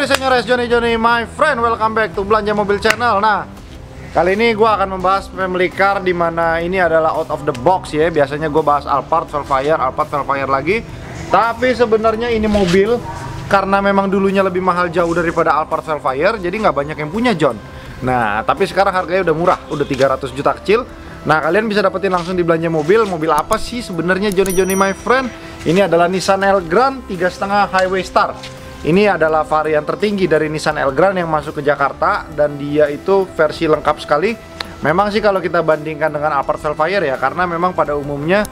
Signori, signores, Johnny, my friend, welcome back to Belanja Mobil Channel. Nah, kali ini gue akan membahas family car, dimana ini adalah out of the box ya. Biasanya gue bahas Alphard, Velfire lagi. Tapi sebenarnya ini mobil, karena memang dulunya lebih mahal jauh daripada Alphard Velfire, jadi nggak banyak yang punya, John. Nah, tapi sekarang harganya udah murah, udah 300 juta kecil. Nah, kalian bisa dapetin langsung di Belanja Mobil. Mobil apa sih sebenarnya, Johnny, my friend? Ini adalah Nissan Elgrand 3,5 Highway Star. Ini adalah varian tertinggi dari Nissan Elgrand yang masuk ke Jakarta, dan dia itu versi lengkap sekali. Memang sih kalau kita bandingkan dengan Alphard Velfire ya, karena memang pada umumnya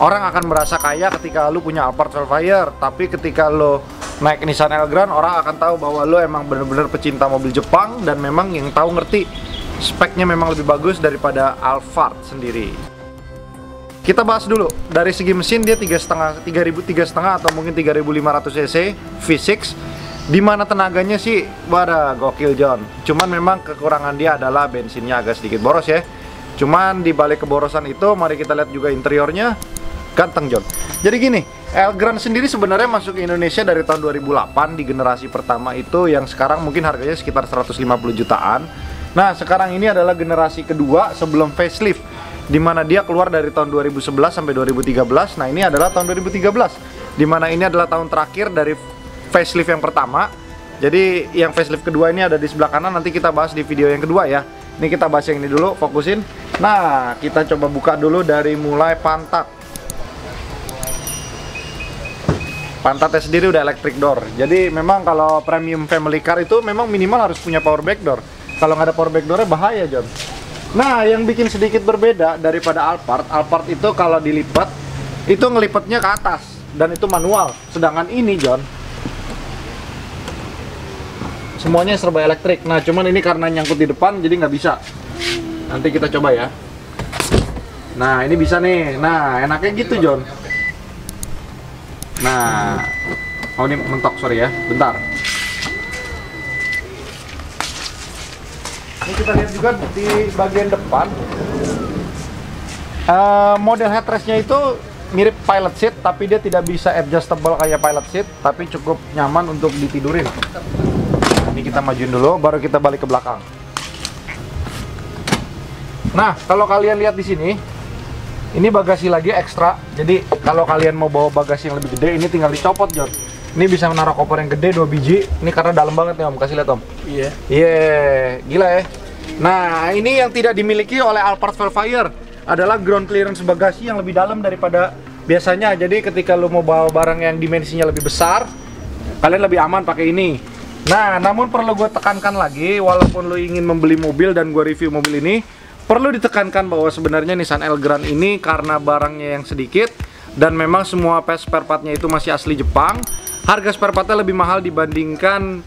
orang akan merasa kaya ketika lu punya Alphard Velfire, tapi ketika lo naik Nissan Elgrand, orang akan tahu bahwa lo emang bener-bener pecinta mobil Jepang dan memang yang tahu ngerti speknya memang lebih bagus daripada Alphard sendiri. Kita bahas dulu dari segi mesin, dia 3,5 atau mungkin 3.500 cc V6, dimana tenaganya sih wadah gokil, John. Cuman memang kekurangan dia adalah bensinnya agak sedikit boros ya. Cuman di balik keborosan itu, mari kita lihat juga interiornya. Ganteng, John. Jadi gini, Elgrand sendiri sebenarnya masuk ke Indonesia dari tahun 2008 di generasi pertama itu, yang sekarang mungkin harganya sekitar 150 jutaan. Nah, sekarang ini adalah generasi kedua sebelum facelift, dimana dia keluar dari tahun 2011 sampai 2013. Nah, ini adalah tahun 2013, dimana ini adalah tahun terakhir dari facelift yang pertama. Jadi yang facelift kedua ini ada di sebelah kanan, nanti kita bahas di video yang kedua ya. Ini kita bahas yang ini dulu, fokusin. Nah, kita coba buka dulu dari mulai pantat. Pantatnya sendiri udah electric door. Jadi memang kalau premium family car itu memang minimal harus punya power back door. Kalau nggak ada power back doornya bahaya, John. Nah, yang bikin sedikit berbeda daripada Alphard itu kalau dilipat, itu ngelipatnya ke atas, dan itu manual. Sedangkan ini, John, semuanya serba elektrik. Nah, cuman ini karena nyangkut di depan, jadi nggak bisa. Nanti kita coba ya. Nah, ini bisa nih. Nah, enaknya gitu, John. Nah, oh ini mentok, sorry ya, bentar. Ini kita lihat juga di bagian depan, model headrestnya itu mirip pilot seat, tapi dia tidak bisa adjustable kayak pilot seat, tapi cukup nyaman untuk ditidurin. Nah, ini kita majuin dulu, baru kita balik ke belakang. Nah, kalau kalian lihat di sini, ini bagasi lagi ekstra. Jadi kalau kalian mau bawa bagasi yang lebih gede, ini tinggal dicopot, John. Ini bisa menaruh koper yang gede 2 biji. Ini karena dalam banget nih, Om. Kasih lihat, Om. Iya. Gila ya. Nah, ini yang tidak dimiliki oleh Alphard Velfire adalah ground clearance bagasi yang lebih dalam daripada biasanya. Jadi ketika lu mau bawa barang yang dimensinya lebih besar, kalian lebih aman pakai ini. Nah, namun perlu gue tekankan lagi, walaupun lu ingin membeli mobil dan gue review mobil ini, perlu ditekankan bahwa sebenarnya Nissan Elgrand ini karena barangnya yang sedikit dan memang semua spare partnya itu masih asli Jepang, harga spare partnya lebih mahal dibandingkan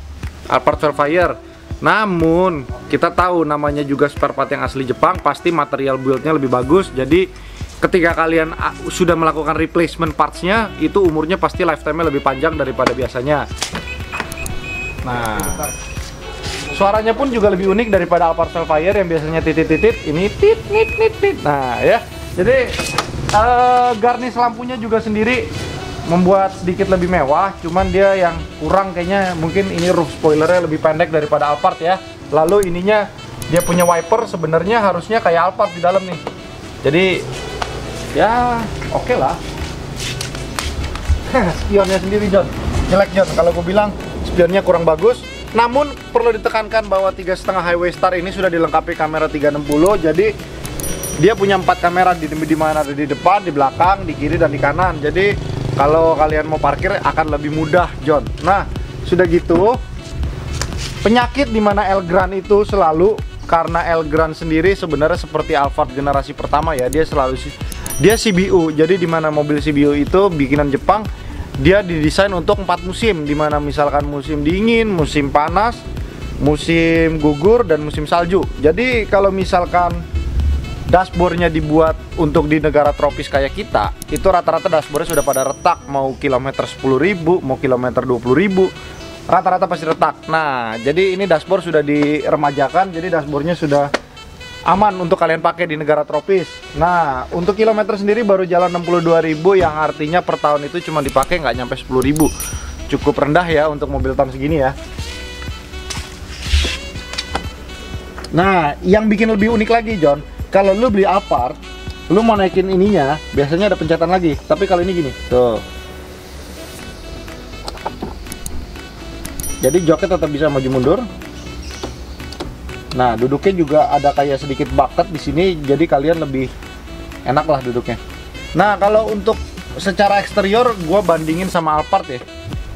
Alphard Velfire. Namun kita tahu namanya juga spare part yang asli Jepang, pasti material build-nya lebih bagus. Jadi ketika kalian sudah melakukan replacement parts-nya, itu umurnya pasti lifetime-nya lebih panjang daripada biasanya. Nah, suaranya pun juga lebih unik daripada Alphard Velfire yang biasanya titit-titit, ini tit-nit-nit-nit. Nah ya, jadi garnish lampunya juga sendiri membuat sedikit lebih mewah, cuman dia yang kurang kayaknya mungkin ini roof spoilernya lebih pendek daripada Alphard ya. Lalu ininya dia punya wiper, sebenarnya harusnya kayak Alphard di dalam nih. Jadi ya oke lah. Spionnya sendiri, John, jelek, John. Kalau gue bilang spionnya kurang bagus. Namun perlu ditekankan bahwa 3,5 Highway Star ini sudah dilengkapi kamera 360. Jadi dia punya 4 kamera di mana ada di depan, di belakang, di kiri dan di kanan. Jadi kalau kalian mau parkir akan lebih mudah, John. Nah, sudah gitu, penyakit dimana Elgrand itu selalu, karena Elgrand sendiri sebenarnya seperti Alphard generasi pertama ya, dia CBU. Jadi dimana mobil CBU itu bikinan Jepang, dia didesain untuk 4 musim, dimana misalkan musim dingin, musim panas, musim gugur, dan musim salju. Jadi kalau misalkan dashboardnya dibuat untuk di negara tropis kayak kita, itu rata-rata dashboardnya sudah pada retak, mau kilometer 10.000, mau kilometer 20.000, rata-rata pasti retak. Nah, jadi ini dashboard sudah diremajakan, jadi dashboardnya sudah aman untuk kalian pakai di negara tropis. Nah, untuk kilometer sendiri baru jalan 62.000, yang artinya per tahun itu cuma dipakai nggak nyampe 10.000. Cukup rendah ya untuk mobil tahun segini ya. Nah, yang bikin lebih unik lagi John, kalau lu beli Alphard, lu mau naikin ininya, biasanya ada pencetan lagi. Tapi kalau ini gini, tuh. Jadi joknya tetap bisa maju mundur. Nah, duduknya juga ada kayak sedikit bucket di sini, jadi kalian lebih enak lah duduknya. Nah, kalau untuk secara eksterior, gue bandingin sama Alphard ya.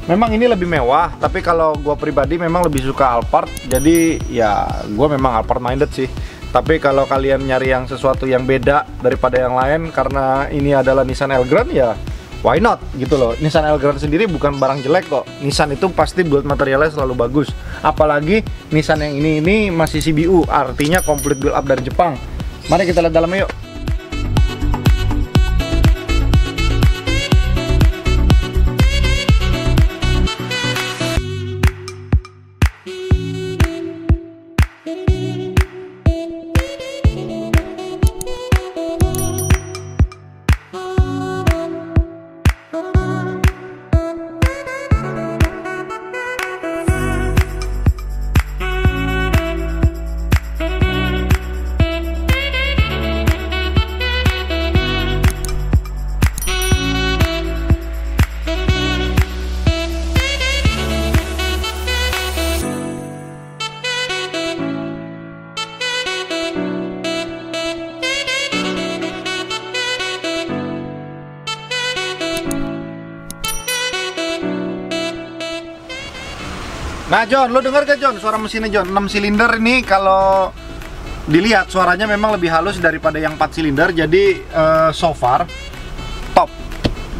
Memang ini lebih mewah, tapi kalau gue pribadi memang lebih suka Alphard. Jadi ya, gue memang Alphard minded sih. Tapi kalau kalian nyari yang sesuatu yang beda daripada yang lain, karena ini adalah Nissan Elgrand, ya why not gitu loh. Nissan Elgrand sendiri bukan barang jelek kok. Nissan itu pasti build materialnya selalu bagus. Apalagi Nissan yang ini masih CBU, artinya complete build up dari Jepang. Mari kita lihat dalamnya yuk. Nah John, lo denger gak John suara mesinnya John? 6 silinder ini kalau dilihat suaranya memang lebih halus daripada yang 4 silinder. Jadi so far top.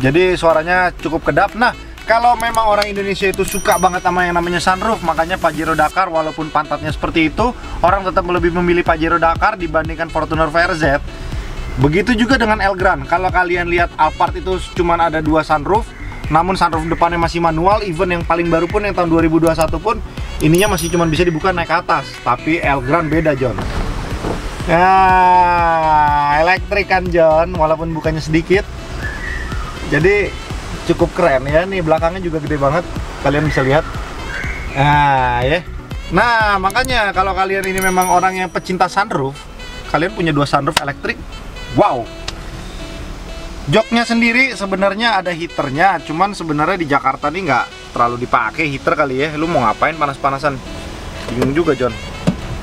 Jadi suaranya cukup kedap. Nah, kalau memang orang Indonesia itu suka banget sama yang namanya sunroof, makanya Pajero Dakar walaupun pantatnya seperti itu, orang tetap lebih memilih Pajero Dakar dibandingkan Fortuner VRZ. Begitu juga dengan Elgrand. Kalau kalian lihat Alphard itu cuman ada 2 sunroof, namun sunroof depannya masih manual. Even yang paling baru pun yang tahun 2021 pun ininya masih cuma bisa dibuka naik ke atas. Tapi Elgrand beda John. Nah, elektrik kan John, walaupun bukannya sedikit. Jadi cukup keren ya. Nih belakangnya juga gede banget, kalian bisa lihat. Nah ya. Nah makanya kalau kalian ini memang orang yang pecinta sunroof, kalian punya 2 sunroof elektrik. Wow. Joknya sendiri sebenarnya ada heaternya, cuman sebenarnya di Jakarta nih nggak terlalu dipakai heater kali ya. Lu mau ngapain panas-panasan? Bingung juga John.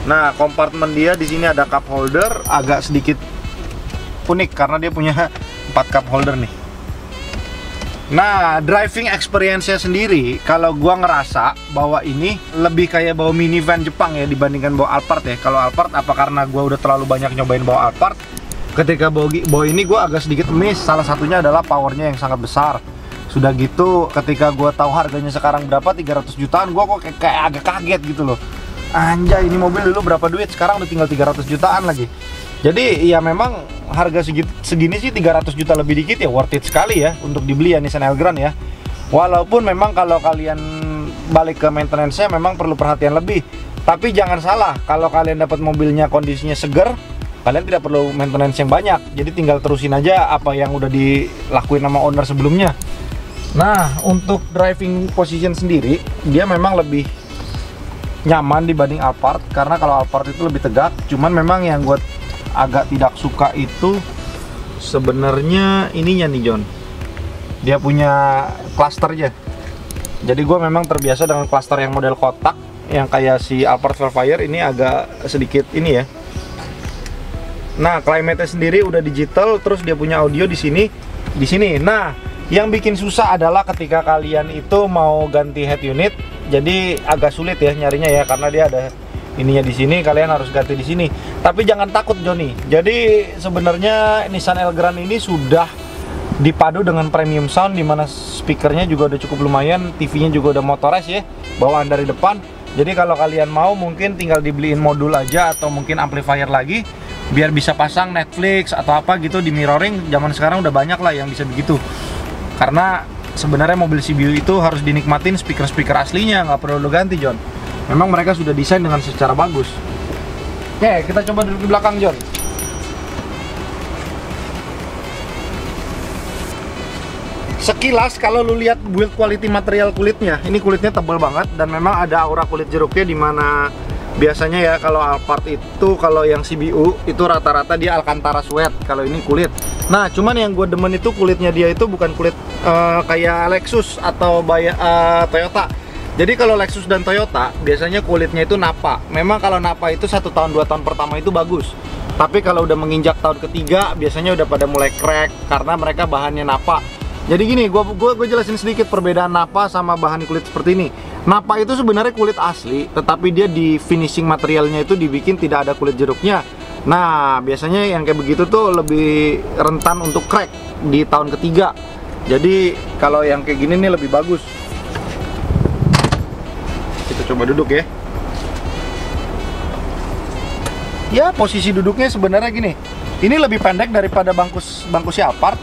Nah, kompartemen dia di sini ada cup holder, agak sedikit unik karena dia punya 4 cup holder nih. Nah, driving experience-nya sendiri, kalau gua ngerasa bahwa ini lebih kayak bawa minivan Jepang ya dibandingkan bawa Alphard ya. Kalau Alphard apa karena gua udah terlalu banyak nyobain bawa Alphard, ketika bawa ini gue agak sedikit miss. Salah satunya adalah powernya yang sangat besar. Sudah gitu ketika gue tahu harganya sekarang berapa, 300 jutaan, gue kok kayak agak kaget gitu loh. Anjay, ini mobil dulu berapa duit, sekarang udah tinggal 300 jutaan lagi. Jadi ya memang harga segini sih 300 juta lebih dikit ya, worth it sekali ya untuk dibeli ya Nissan Elgrand ya. Walaupun memang kalau kalian balik ke maintenance-nya memang perlu perhatian lebih. Tapi jangan salah, kalau kalian dapat mobilnya kondisinya seger, kalian tidak perlu maintenance yang banyak. Jadi tinggal terusin aja apa yang udah dilakuin sama owner sebelumnya. Nah, untuk driving position sendiri, dia memang lebih nyaman dibanding Alphard. Karena kalau Alphard itu lebih tegak. Cuman memang yang gue agak tidak suka itu sebenarnya ininya nih John. Dia punya clusternya. Jadi gue memang terbiasa dengan cluster yang model kotak, yang kayak si Alphard Vellfire. Ini agak sedikit ini ya. Nah, climate-nya sendiri udah digital, terus dia punya audio di sini, di sini. Nah, yang bikin susah adalah ketika kalian itu mau ganti head unit, jadi agak sulit ya nyarinya ya, karena dia ada ininya di sini, kalian harus ganti di sini. Tapi jangan takut Joni. Jadi sebenarnya Nissan Elgrand ini sudah dipadu dengan premium sound, dimana speakernya juga udah cukup lumayan, TV-nya juga udah motorized ya, bawaan dari depan. Jadi kalau kalian mau mungkin tinggal dibeliin modul aja atau mungkin amplifier lagi, biar bisa pasang Netflix atau apa gitu di mirroring. Zaman sekarang udah banyak lah yang bisa begitu. Karena sebenarnya mobil CBU itu harus dinikmatin speaker-speaker aslinya, nggak perlu lo ganti John. Memang mereka sudah desain dengan secara bagus. Oke, kita coba duduk di belakang John. Sekilas kalau lu lihat build quality material kulitnya, ini kulitnya tebal banget dan memang ada aura kulit jeruknya, dimana Biasanya ya kalau Alphard itu, kalau yang CBU itu rata-rata dia Alcantara suede, kalau ini kulit. Nah, cuman yang gue demen itu kulitnya dia itu bukan kulit kayak Lexus atau Toyota. Jadi kalau Lexus dan Toyota biasanya kulitnya itu Napa. Memang kalau Napa itu 1 tahun 2 tahun pertama itu bagus. Tapi kalau udah menginjak tahun ketiga biasanya udah pada mulai crack karena mereka bahannya Napa. Jadi gini, gue jelasin sedikit perbedaan Napa sama bahan kulit seperti ini. Napa itu sebenarnya kulit asli, tetapi dia di finishing materialnya itu dibikin tidak ada kulit jeruknya. Nah, biasanya yang kayak begitu tuh lebih rentan untuk crack di tahun ketiga. Jadi kalau yang kayak gini nih lebih bagus. Kita coba duduk ya. Ya, posisi duduknya sebenarnya gini. Ini lebih pendek daripada bangku si Alphard.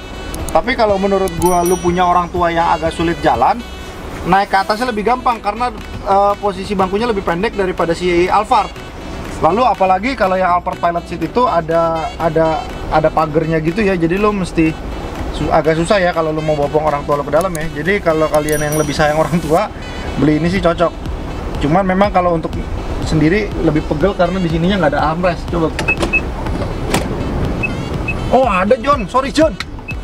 Tapi kalau menurut gua, lu punya orang tua yang agak sulit jalan, naik ke atasnya lebih gampang karena posisi bangkunya lebih pendek daripada si Alphard. Lalu apalagi kalau yang Alphard Pilot Seat itu ada pagernya gitu ya, jadi lu mesti agak susah ya kalau lu mau bopong orang tua lu ke dalam ya. Jadi kalau kalian yang lebih sayang orang tua, beli ini sih cocok. Cuman memang kalau untuk sendiri lebih pegel karena di sininya nggak ada armrest. Coba. Oh, ada John, sorry John.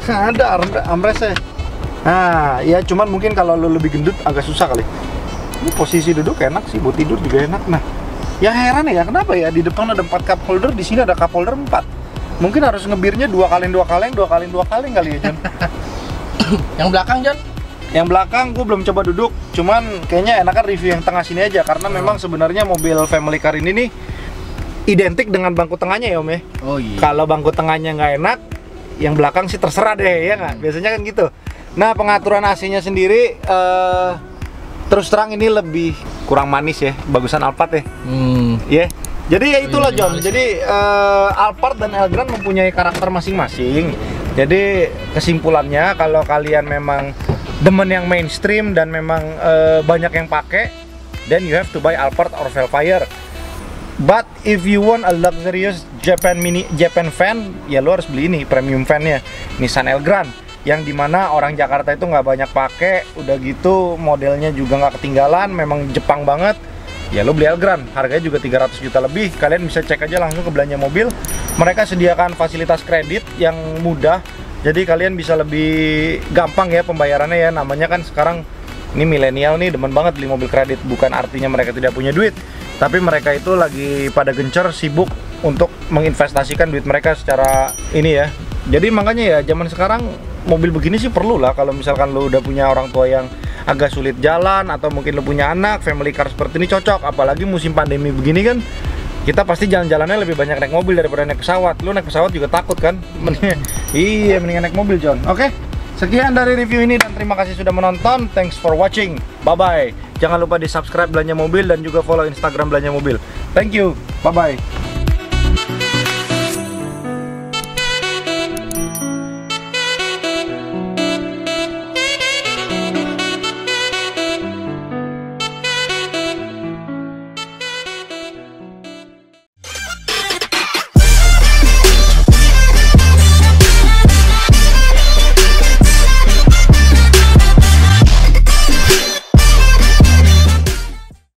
Ada armrestnya. Nah, ya cuman mungkin kalau lu lebih gendut agak susah kali. Ini posisi duduk enak sih, buat tidur juga enak. Nah, ya heran ya, kenapa ya di depan ada 4 cup holder, di sini ada cup holder 4. Mungkin harus ngebirnya 2 kaleng kali ya, John. Yang belakang, John? Yang belakang gue belum coba duduk, cuman kayaknya enakan review yang tengah sini aja karena memang sebenarnya mobil family car ini nih identik dengan bangku tengahnya ya Om ya. Oh iya. Kalau bangku tengahnya nggak enak, yang belakang sih terserah deh ya nggak? Biasanya kan gitu. Nah, pengaturan AC-nya sendiri terus terang ini lebih kurang manis ya, bagusan Alphard ya. Ya. Jadi ya itulah John. Jadi Alphard dan Elgrand mempunyai karakter masing-masing. Jadi kesimpulannya kalau kalian memang demen yang mainstream dan memang banyak yang pakai, then you have to buy Alphard or Velfire. But if you want a luxurious Japan fan, ya lo harus beli ini premium fan-nya Nissan Elgrand, yang dimana orang Jakarta itu nggak banyak pakai. Udah gitu modelnya juga nggak ketinggalan, memang Jepang banget. Ya lo beli Elgrand, harganya juga 300 juta lebih. Kalian bisa cek aja langsung ke Belanja Mobil. Mereka sediakan fasilitas kredit yang mudah, jadi kalian bisa lebih gampang ya pembayarannya ya. Namanya kan sekarang ini milenial nih demen banget beli mobil kredit. Bukan artinya mereka tidak punya duit, tapi mereka itu lagi pada gencar sibuk untuk menginvestasikan duit mereka secara ini ya. Jadi makanya ya zaman sekarang mobil begini sih perlu lah kalau misalkan lo udah punya orang tua yang agak sulit jalan, atau mungkin lo punya anak, family car seperti ini cocok. Apalagi musim pandemi begini kan, kita pasti jalan-jalannya lebih banyak naik mobil daripada naik pesawat. Lo naik pesawat juga takut kan? Iya, mendingan naik mobil John. Oke, sekian dari review ini dan terima kasih sudah menonton. Thanks for watching. Bye-bye. Jangan lupa di subscribe Belanja Mobil dan juga follow Instagram Belanja Mobil. Thank you. Bye-bye.